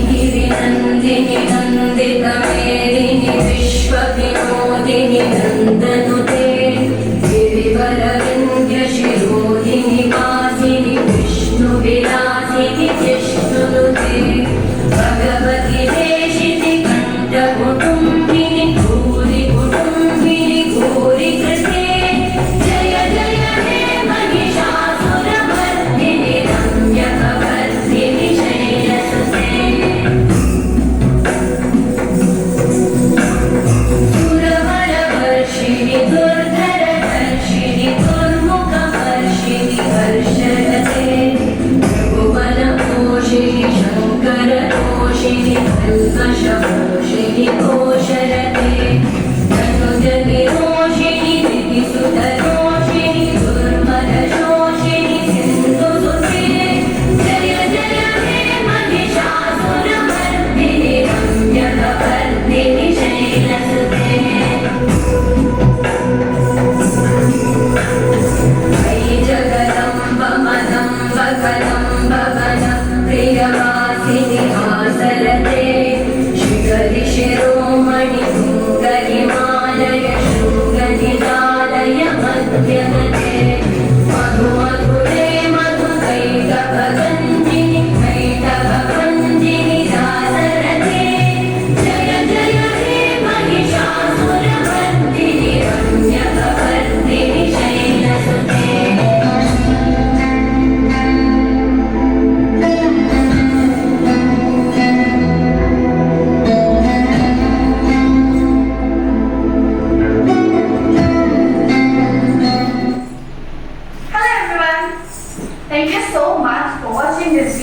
नन्दिनि नन्दितमेदिनि विश्वविनोदिनि नन्दनुते गिरिवरविन्ध्यशिरोधिनि वासिनि विष्णुविलासिनि जिष्णुनुते भगवति देशिति कण्ठकुटुम्बिनि भूरि कुटुम्बिनि भूरि कृते जय जय हे महिषासुरमर्दिनि रम्यकवर्धिनि शैलसुते सुरवरवर्षिणि दुर्धरधर्षिणि दुर्मुखवर्षिणि हर्षरते भुवनपोषिणि शङ्करतोषिणि कल्मषपोषिणि कोशरते तनुजनिरोषिणि दितिसुतरोषिणि दुर्मदशोषिणि सिन्धुसुते जय जय हे महिषासुरमर्दिनि रम्यकवर्धिनि शैलसुते वै जगदम्ब मदम्ब कदम्ब वन प्रियवासिनि आसरते शिखरि शिरोमणि तुङ्गहिमालय शृङ्गनिदालय मध्यगते मधु मधुरे मधुकैटभगञ्जिनि कैटभगञ्जिनि दासरते जय जय हे Mahishasuramardini रम्यकवर्धिनि शैलसुते Hello everyone! Thank you so much for watching this